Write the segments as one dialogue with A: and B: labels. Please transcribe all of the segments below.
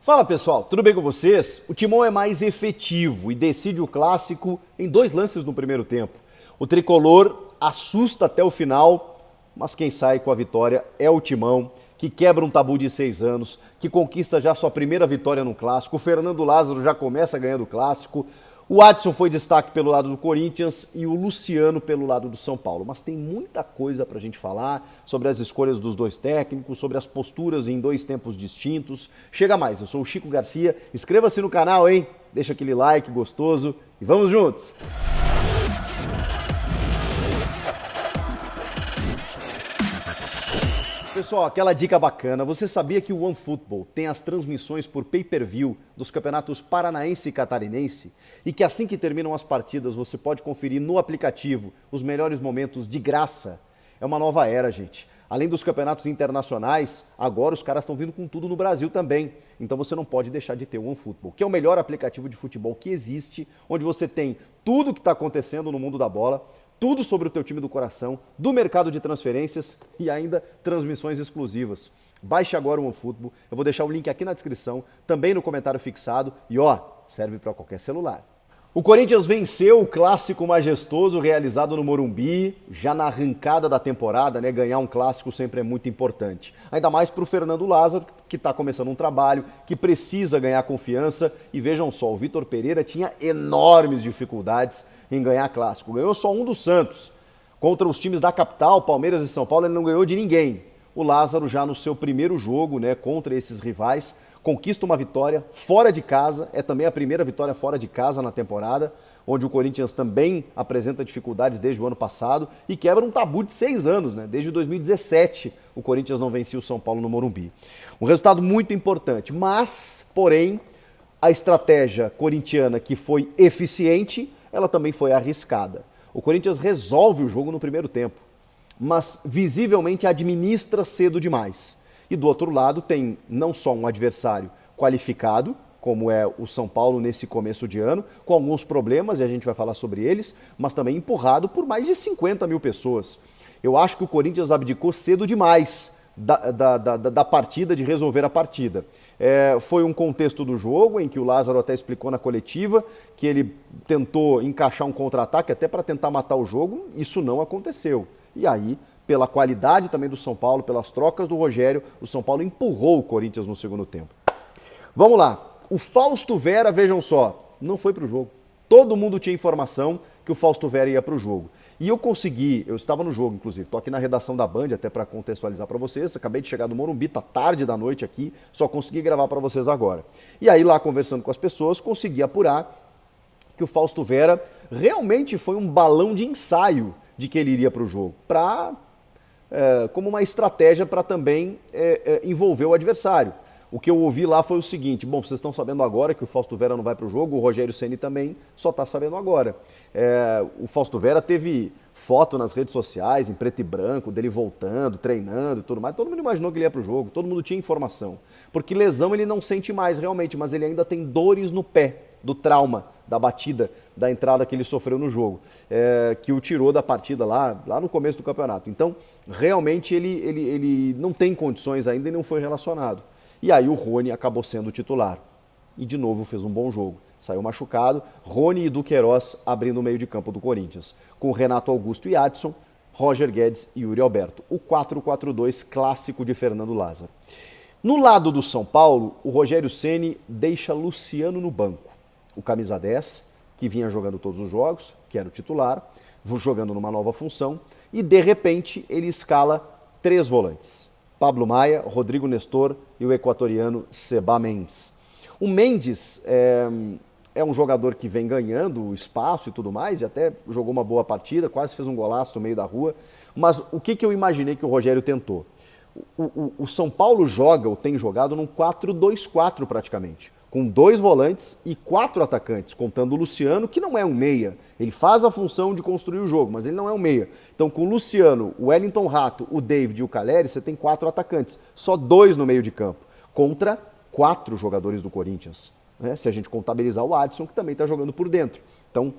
A: Fala pessoal, tudo bem com vocês? O Timão é mais efetivo e decide o clássico em 2 lances no primeiro tempo. O tricolor assusta até o final, mas quem sai com a vitória é o Timão, que quebra um tabu de 6 anos, que conquista já sua primeira vitória no clássico. O Fernando Lázaro já começa ganhando o clássico. O Adson foi destaque pelo lado do Corinthians e o Luciano pelo lado do São Paulo. Mas tem muita coisa pra gente falar sobre as escolhas dos 2 técnicos, sobre as posturas em 2 tempos distintos. Chega mais, eu sou o Chico Garcia, inscreva-se no canal, hein? Deixa aquele like gostoso e vamos juntos! Pessoal, aquela dica bacana, você sabia que o OneFootball tem as transmissões por pay-per-view dos campeonatos paranaense e catarinense? E que assim que terminam as partidas você pode conferir no aplicativo os melhores momentos de graça? É uma nova era, gente. Além dos campeonatos internacionais, agora os caras estão vindo com tudo no Brasil também. Então você não pode deixar de ter o OneFootball, que é o melhor aplicativo de futebol que existe, onde você tem tudo o que está acontecendo no mundo da bola, tudo sobre o teu time do coração, do mercado de transferências e ainda transmissões exclusivas. Baixe agora o OneFootball, eu vou deixar o link aqui na descrição, também no comentário fixado e serve para qualquer celular. O Corinthians venceu o clássico majestoso realizado no Morumbi, já na arrancada da temporada, né? Ganhar um clássico sempre é muito importante. Ainda mais para o Fernando Lázaro, que está começando um trabalho, que precisa ganhar confiança. E vejam só, o Vitor Pereira tinha enormes dificuldades em ganhar clássico. Ganhou só um do Santos. Contra os times da capital, Palmeiras e São Paulo, ele não ganhou de ninguém. O Lázaro já no seu primeiro jogo, né, contra esses rivais, conquista uma vitória fora de casa, é também a primeira vitória fora de casa na temporada, onde o Corinthians também apresenta dificuldades desde o ano passado e quebra um tabu de 6 anos, né? Desde 2017 o Corinthians não vencia o São Paulo no Morumbi. Um resultado muito importante, mas, porém, a estratégia corintiana que foi eficiente, ela também foi arriscada. O Corinthians resolve o jogo no primeiro tempo, mas visivelmente administra cedo demais. E do outro lado tem não só um adversário qualificado, como é o São Paulo nesse começo de ano, com alguns problemas, e a gente vai falar sobre eles, mas também empurrado por mais de 50 mil pessoas. Eu acho que o Corinthians abdicou cedo demais da partida, de resolver a partida. Foi um contexto do jogo em que o Lázaro até explicou na coletiva que ele tentou encaixar um contra-ataque até para tentar matar o jogo, isso não aconteceu. E aí, pela qualidade também do São Paulo, pelas trocas do Rogério, o São Paulo empurrou o Corinthians no segundo tempo. Vamos lá, o Fausto Vera, vejam só, não foi para o jogo. Todo mundo tinha informação que o Fausto Vera ia para o jogo. E eu estava no jogo inclusive, estou aqui na redação da Band até para contextualizar para vocês, acabei de chegar do Morumbi, tá tarde da noite aqui, só consegui gravar para vocês agora. E aí lá conversando com as pessoas, consegui apurar que o Fausto Vera realmente foi um balão de ensaio de que ele iria para o jogo, como uma estratégia para também envolver o adversário. O que eu ouvi lá foi o seguinte: bom, vocês estão sabendo agora que o Fausto Vera não vai para o jogo, o Rogério Ceni também só está sabendo agora. O Fausto Vera teve foto nas redes sociais, em preto e branco, dele voltando, treinando e tudo mais. Todo mundo imaginou que ele ia para o jogo, todo mundo tinha informação. Porque lesão ele não sente mais realmente, mas ele ainda tem dores no pé, do trauma, da batida, da entrada que ele sofreu no jogo, que o tirou da partida lá no começo do campeonato. Então, realmente ele não tem condições ainda e não foi relacionado. E aí o Rony acabou sendo o titular. E de novo fez um bom jogo. Saiu machucado, Rony e Duqueiroz abrindo o meio de campo do Corinthians. Com Renato Augusto e Adson, Roger Guedes e Yuri Alberto. O 4-4-2 clássico de Fernando Lázaro. No lado do São Paulo, o Rogério Ceni deixa Luciano no banco. O camisa 10, que vinha jogando todos os jogos, que era o titular, jogando numa nova função, e de repente ele escala 3 volantes. Pablo Maia, Rodrigo Nestor e o equatoriano Seba Mendes. O Mendes é um jogador que vem ganhando espaço e tudo mais, e até jogou uma boa partida, quase fez um golaço no meio da rua, mas o que eu imaginei que o Rogério tentou? O São Paulo joga, ou tem jogado, num 4-2-4 praticamente, com 2 volantes e 4 atacantes, contando o Luciano, que não é um meia. Ele faz a função de construir o jogo, mas ele não é um meia. Então, com o Luciano, o Wellington Rato, o David e o Calleri, você tem 4 atacantes. Só 2 no meio de campo, contra 4 jogadores do Corinthians. Se a gente contabilizar o Adson, que também está jogando por dentro. Então,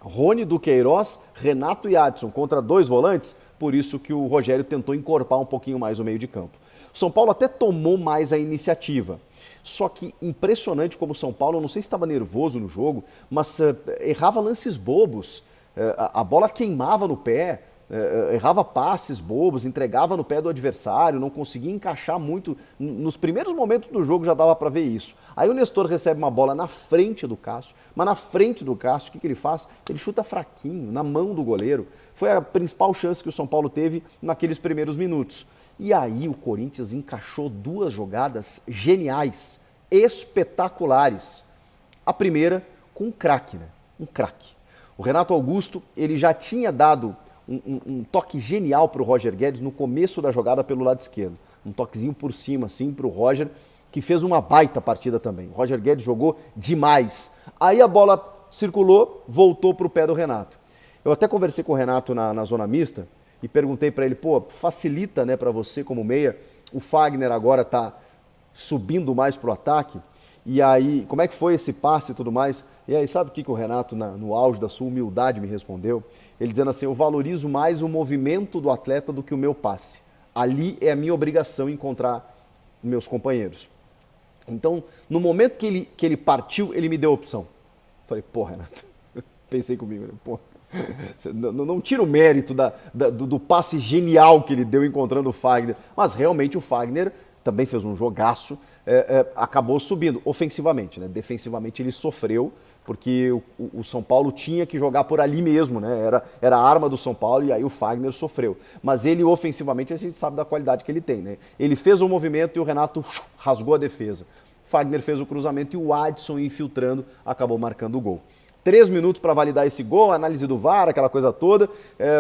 A: Rony, Duqueiroz, Renato e Adson contra 2 volantes, por isso que o Rogério tentou encorpar um pouquinho mais o meio de campo. São Paulo até tomou mais a iniciativa, só que impressionante como o São Paulo, eu não sei se estava nervoso no jogo, mas errava lances bobos, a bola queimava no pé, errava passes bobos, entregava no pé do adversário, não conseguia encaixar muito. Nos primeiros momentos do jogo já dava para ver isso. Aí o Nestor recebe uma bola na frente do Cássio, mas na frente do Cássio, o que ele faz? Ele chuta fraquinho, na mão do goleiro. Foi a principal chance que o São Paulo teve naqueles primeiros minutos. E aí o Corinthians encaixou 2 jogadas geniais, espetaculares. A primeira com um craque, né? Um craque. O Renato Augusto, ele já tinha dado um toque genial para o Roger Guedes no começo da jogada pelo lado esquerdo. Um toquezinho por cima, assim, para o Roger, que fez uma baita partida também. O Roger Guedes jogou demais. Aí a bola circulou, voltou para o pé do Renato. Eu até conversei com o Renato na zona mista e perguntei para ele, pô, facilita, né, para você como meia, o Fagner agora tá subindo mais pro ataque, e aí, como é que foi esse passe e tudo mais? E aí, sabe o que o Renato, no auge da sua humildade, me respondeu? Ele dizendo assim, eu valorizo mais o movimento do atleta do que o meu passe. Ali é a minha obrigação encontrar meus companheiros. Então, no momento que ele partiu, ele me deu a opção. Falei, pô, Renato, pensei comigo, né? Pô, não tira o mérito do passe genial que ele deu encontrando o Fagner, mas realmente o Fagner também fez um jogaço, acabou subindo ofensivamente, né? Defensivamente ele sofreu, porque o São Paulo tinha que jogar por ali mesmo, né? Era a arma do São Paulo e aí o Fagner sofreu. Mas ele ofensivamente a gente sabe da qualidade que ele tem, né? Ele fez o movimento e o Renato rasgou a defesa. Fagner fez o cruzamento e o Adson infiltrando acabou marcando o gol. 3 minutos para validar esse gol, análise do VAR, aquela coisa toda,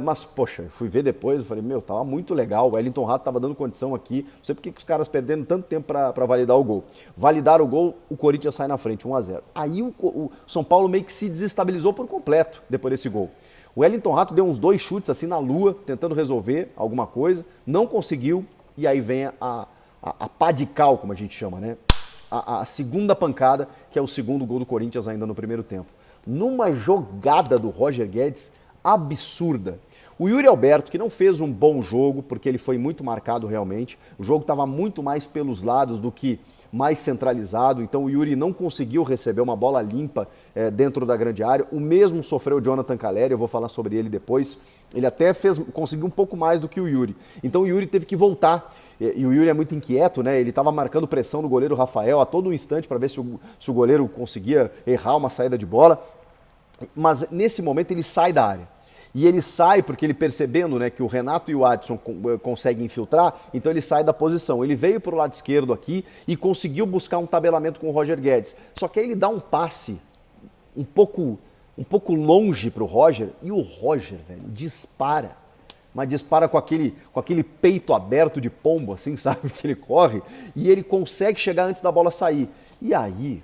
A: mas, poxa, fui ver depois, falei, meu, tava muito legal, o Wellington Rato tava dando condição aqui, não sei por que os caras perdendo tanto tempo para validar o gol. Validar o gol, o Corinthians sai na frente, 1-0. Aí o São Paulo meio que se desestabilizou por completo depois desse gol. O Wellington Rato deu uns 2 chutes assim na lua, tentando resolver alguma coisa, não conseguiu, e aí vem a pá de cal, como a gente chama, né? A segunda pancada, que é o segundo gol do Corinthians ainda no primeiro tempo. Numa jogada do Roger Guedes absurda. O Yuri Alberto, que não fez um bom jogo, porque ele foi muito marcado realmente, o jogo estava muito mais pelos lados do que mais centralizado, então o Yuri não conseguiu receber uma bola limpa dentro da grande área. O mesmo sofreu o Jonathan Calleri, eu vou falar sobre ele depois. Ele até conseguiu um pouco mais do que o Yuri. Então o Yuri teve que voltar. E o Yuri é muito inquieto, né? Ele estava marcando pressão no goleiro Rafael a todo instante para ver se o goleiro conseguia errar uma saída de bola. Mas nesse momento ele sai da área. E ele sai porque ele percebendo, né, que o Renato e o Adson conseguem infiltrar, então ele sai da posição. Ele veio para o lado esquerdo aqui e conseguiu buscar um tabelamento com o Roger Guedes. Só que aí ele dá um passe um pouco longe para o Roger e o Roger, velho, dispara. Mas dispara com aquele peito aberto de pombo, assim, sabe? Que ele corre e ele consegue chegar antes da bola sair. E aí,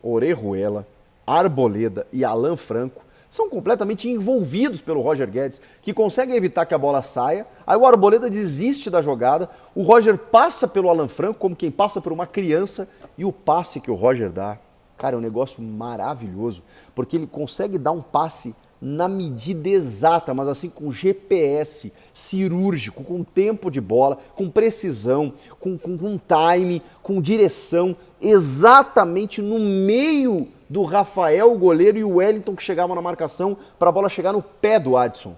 A: Orejuela, Arboleda e Alan Franco são completamente envolvidos pelo Roger Guedes, que consegue evitar que a bola saia. Aí o Arboleda desiste da jogada, o Roger passa pelo Alan Franco como quem passa por uma criança e o passe que o Roger dá, cara, é um negócio maravilhoso, porque ele consegue dar um passe na medida exata, mas assim com GPS, cirúrgico, com tempo de bola, com precisão, com time, com direção, exatamente no meio do Rafael, o goleiro, e o Wellington que chegavam na marcação para a bola chegar no pé do Adson.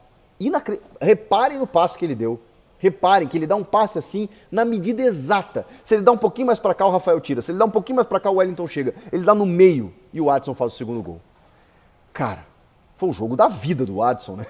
A: Reparem no passe que ele deu. Reparem que ele dá um passe assim na medida exata. Se ele dá um pouquinho mais para cá, o Rafael tira. Se ele dá um pouquinho mais para cá, o Wellington chega. Ele dá no meio e o Adson faz o segundo gol. Cara, foi o jogo da vida do Adson, né?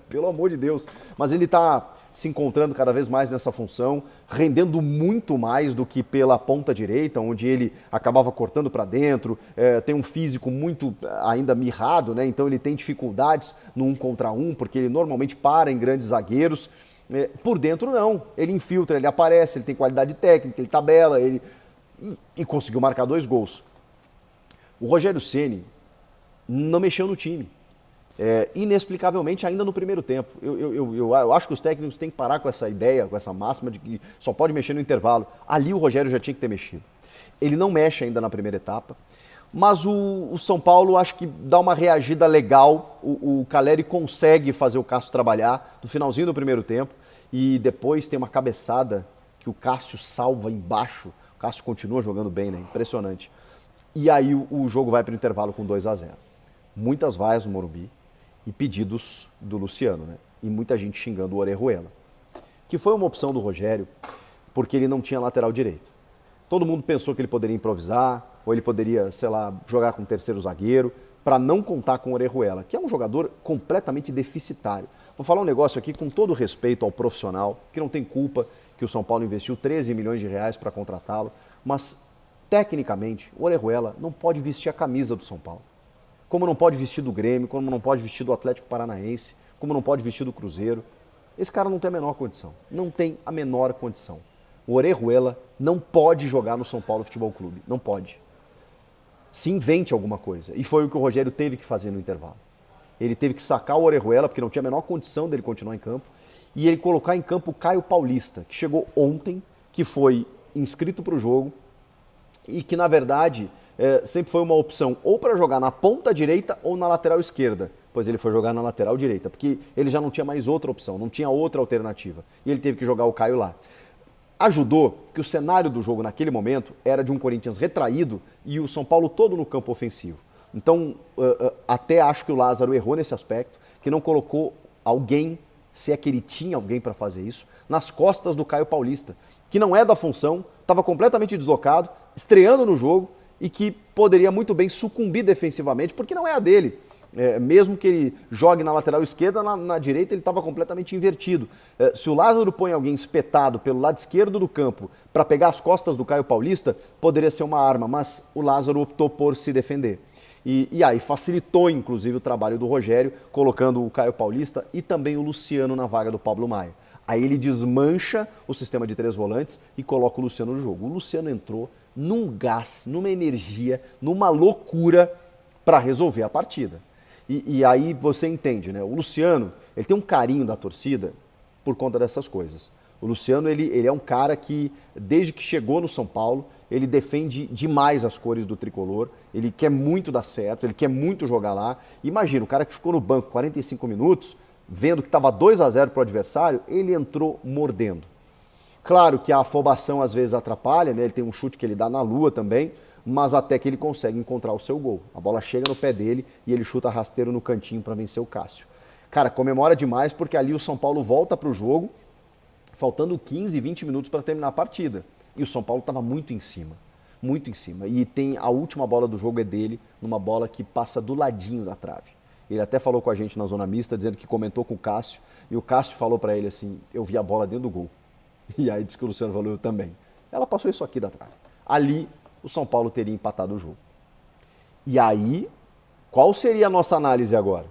A: Pelo amor de Deus. Mas ele tá se encontrando cada vez mais nessa função, rendendo muito mais do que pela ponta direita, onde ele acabava cortando para dentro, tem um físico muito ainda mirrado, né? Então ele tem dificuldades no 1 contra 1, porque ele normalmente para em grandes zagueiros. Por dentro não, ele infiltra, ele aparece, ele tem qualidade técnica, ele tabela, e conseguiu marcar 2 gols. O Rogério Ceni não mexeu no time. Inexplicavelmente ainda no primeiro tempo. Eu acho que os técnicos têm que parar com essa ideia, com essa máxima de que só pode mexer no intervalo. Ali o Rogério já tinha que ter mexido. Ele não mexe ainda na primeira etapa. Mas o São Paulo acho que dá uma reagida legal, o Calleri consegue fazer o Cássio trabalhar no finalzinho do primeiro tempo e depois tem uma cabeçada que o Cássio salva embaixo, o Cássio continua jogando bem, né? Impressionante. E aí o jogo vai para o intervalo com 2-0. Muitas vaias no Morumbi e pedidos do Luciano, né? E muita gente xingando o Orejuela, que foi uma opção do Rogério porque ele não tinha lateral direito. Todo mundo pensou que ele poderia improvisar, ou ele poderia, sei lá, jogar com o terceiro zagueiro, para não contar com o Orejuela, que é um jogador completamente deficitário. Vou falar um negócio aqui com todo respeito ao profissional, que não tem culpa que o São Paulo investiu 13 milhões de reais para contratá-lo, mas tecnicamente o Orejuela não pode vestir a camisa do São Paulo. Como não pode vestir do Grêmio, como não pode vestir do Atlético Paranaense, como não pode vestir do Cruzeiro. Esse cara não tem a menor condição, não tem a menor condição. O Orejuela não pode jogar no São Paulo Futebol Clube, não pode. Se invente alguma coisa. E foi o que o Rogério teve que fazer no intervalo. Ele teve que sacar o Orejuela, porque não tinha a menor condição dele continuar em campo, e ele colocar em campo o Caio Paulista, que chegou ontem, que foi inscrito para o jogo, e que, na verdade, sempre foi uma opção ou para jogar na ponta direita ou na lateral esquerda. Pois ele foi jogar na lateral direita, porque ele já não tinha mais outra opção, não tinha outra alternativa. E ele teve que jogar o Caio lá. Ajudou que o cenário do jogo naquele momento era de um Corinthians retraído e o São Paulo todo no campo ofensivo. Então, até acho que o Lázaro errou nesse aspecto, que não colocou alguém, se é que ele tinha alguém para fazer isso, nas costas do Caio Paulista, que não é da função, estava completamente deslocado, estreando no jogo e que poderia muito bem sucumbir defensivamente, porque não é a dele. Mesmo que ele jogue na lateral esquerda, na direita ele estava completamente invertido. Se o Lázaro põe alguém espetado pelo lado esquerdo do campo para pegar as costas do Caio Paulista, poderia ser uma arma, mas o Lázaro optou por se defender. E aí facilitou, inclusive, o trabalho do Rogério, colocando o Caio Paulista e também o Luciano na vaga do Pablo Maia. Aí ele desmancha o sistema de 3 volantes e coloca o Luciano no jogo. O Luciano entrou num gás, numa energia, numa loucura para resolver a partida. E aí você entende, né? O Luciano, ele tem um carinho da torcida por conta dessas coisas. O Luciano, ele é um cara que, desde que chegou no São Paulo, ele defende demais as cores do tricolor, ele quer muito dar certo, ele quer muito jogar lá. Imagina, o cara que ficou no banco 45 minutos, vendo que estava 2-0 para o adversário, ele entrou mordendo. Claro que a afobação às vezes atrapalha, né? Ele tem um chute que ele dá na lua também, mas até que ele consegue encontrar o seu gol. A bola chega no pé dele e ele chuta rasteiro no cantinho para vencer o Cássio. Cara, comemora demais porque ali o São Paulo volta para o jogo, faltando 15, 20 minutos para terminar a partida. E o São Paulo estava muito em cima, muito em cima. E tem a última bola do jogo é dele, numa bola que passa do ladinho da trave. Ele até falou com a gente na zona mista, dizendo que comentou com o Cássio, e o Cássio falou para ele assim, eu vi a bola dentro do gol. E aí disse que o Luciano falou, eu também. Ela passou isso aqui da trave. Ali, o São Paulo teria empatado o jogo. E aí, qual seria a nossa análise agora?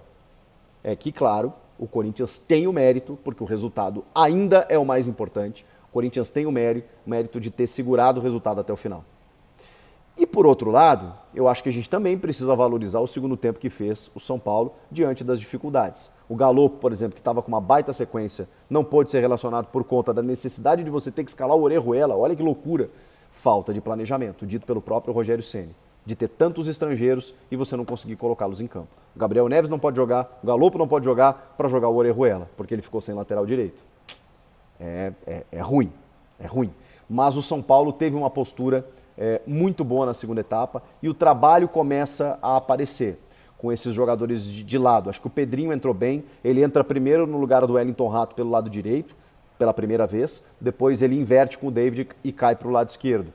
A: É que, claro, o Corinthians tem o mérito, porque o resultado ainda é o mais importante. O Corinthians tem o mérito de ter segurado o resultado até o final. E por outro lado, eu acho que a gente também precisa valorizar o segundo tempo que fez o São Paulo diante das dificuldades. O Galo, por exemplo, que estava com uma baita sequência, não pôde ser relacionado por conta da necessidade de você ter que escalar o Orejuela. Olha que loucura. Falta de planejamento, dito pelo próprio Rogério Ceni, de ter tantos estrangeiros e você não conseguir colocá-los em campo. O Gabriel Neves não pode jogar, o Galopo não pode jogar para jogar o Orejuela, porque ele ficou sem lateral direito. É ruim, é ruim. Mas o São Paulo teve uma postura muito boa na segunda etapa e o trabalho começa a aparecer com esses jogadores de lado. Acho que o Pedrinho entrou bem, ele entra primeiro no lugar do Wellington Rato pelo lado direito, pela primeira vez, depois ele inverte com o David e cai para o lado esquerdo.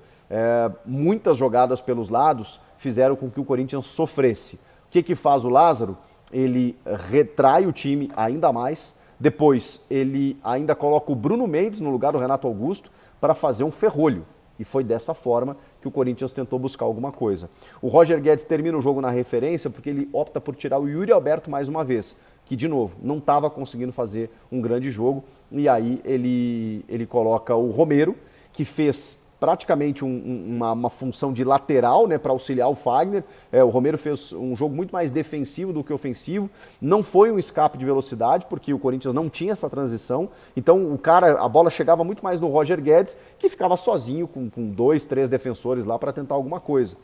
A: Muitas jogadas pelos lados fizeram com que o Corinthians sofresse. O que faz o Lázaro? Ele retrai o time ainda mais, depois ele ainda coloca o Bruno Mendes no lugar do Renato Augusto para fazer um ferrolho. E foi dessa forma que o Corinthians tentou buscar alguma coisa. O Roger Guedes termina o jogo na referência porque ele opta por tirar o Yuri Alberto mais uma vez, que, de novo, não estava conseguindo fazer um grande jogo. E aí ele coloca o Romero, que fez praticamente uma função de lateral, né, para auxiliar o Fagner. O Romero fez um jogo muito mais defensivo do que ofensivo. Não foi um escape de velocidade, porque o Corinthians não tinha essa transição. Então a bola chegava muito mais no Roger Guedes, que ficava sozinho com 2, 3 defensores lá para tentar alguma coisa.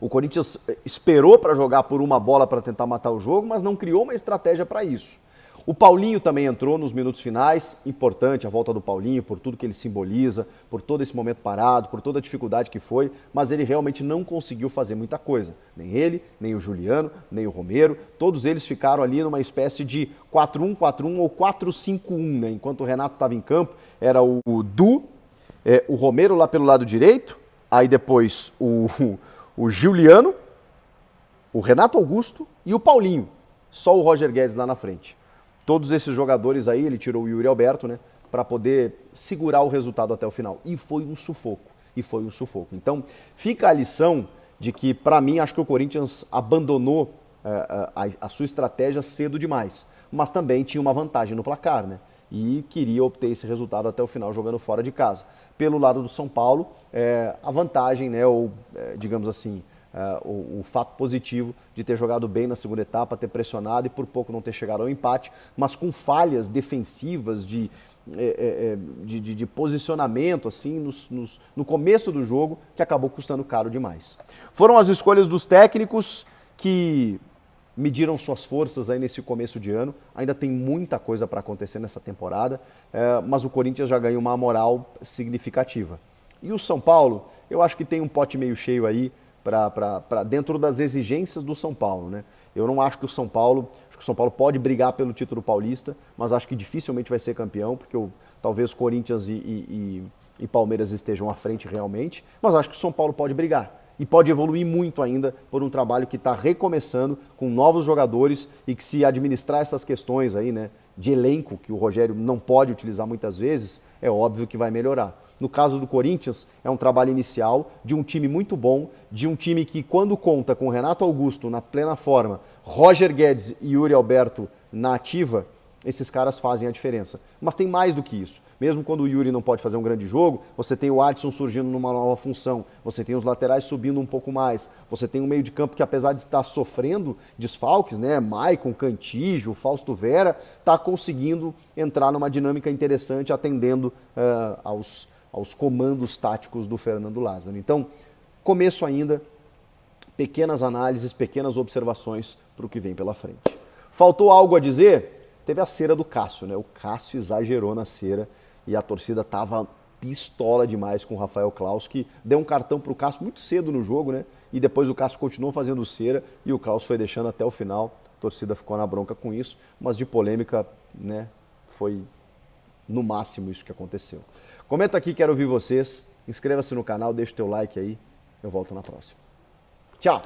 A: O Corinthians esperou para jogar por uma bola para tentar matar o jogo, mas não criou uma estratégia para isso. O Paulinho também entrou nos minutos finais, importante a volta do Paulinho, por tudo que ele simboliza, por todo esse momento parado, por toda a dificuldade que foi, mas ele realmente não conseguiu fazer muita coisa. Nem ele, nem o Juliano, nem o Romero, todos eles ficaram ali numa espécie de 4-1-4-1 ou 4-5-1, né? Enquanto o Renato estava em campo, era o Du, o Romero lá pelo lado direito, aí depois o Juliano, o Renato Augusto e o Paulinho. Só o Roger Guedes lá na frente. Todos esses jogadores aí, ele tirou o Yuri Alberto, né, para poder segurar o resultado até o final. E foi um sufoco. Então, fica a lição de que, para mim, acho que o Corinthians abandonou a sua estratégia cedo demais. Mas também tinha uma vantagem no placar, né? E queria obter esse resultado até o final jogando fora de casa. Pelo lado do São Paulo, a vantagem, né, ou digamos assim, o fato positivo de ter jogado bem na segunda etapa, ter pressionado e por pouco não ter chegado ao empate, mas com falhas defensivas de posicionamento assim no começo do jogo, que acabou custando caro demais. Foram as escolhas dos técnicos que mediram suas forças aí nesse começo de ano. Ainda tem muita coisa para acontecer nessa temporada, mas o Corinthians já ganhou uma moral significativa. E o São Paulo, eu acho que tem um pote meio cheio aí para dentro das exigências do São Paulo, né? Eu não acho que o São Paulo pode brigar pelo título paulista, mas acho que dificilmente vai ser campeão, porque talvez Corinthians e Palmeiras estejam à frente realmente, mas acho que o São Paulo pode brigar. E pode evoluir muito ainda por um trabalho que está recomeçando com novos jogadores e que, se administrar essas questões aí, né, de elenco, que o Rogério não pode utilizar muitas vezes, é óbvio que vai melhorar. No caso do Corinthians, é um trabalho inicial de um time muito bom, de um time que, quando conta com Renato Augusto na plena forma, Roger Guedes e Yuri Alberto na ativa, esses caras fazem a diferença. Mas tem mais do que isso. Mesmo quando o Yuri não pode fazer um grande jogo, você tem o Adson surgindo numa nova função, você tem os laterais subindo um pouco mais, você tem um meio de campo que, apesar de estar sofrendo desfalques, né, Maicon, Cantígio, Fausto Vera, está conseguindo entrar numa dinâmica interessante, atendendo aos comandos táticos do Fernando Lázaro. Então, começo ainda, pequenas análises, pequenas observações para o que vem pela frente. Faltou algo a dizer? Teve a cera do Cássio, né? O Cássio exagerou na cera e a torcida estava pistola demais com o Rafael Claus, que deu um cartão para o Cássio muito cedo no jogo, né? E depois o Cássio continuou fazendo cera e o Claus foi deixando até o final. A torcida ficou na bronca com isso, mas de polêmica, né, foi no máximo isso que aconteceu. Comenta aqui, quero ouvir vocês. Inscreva-se no canal, deixa o teu like aí. Eu volto na próxima. Tchau!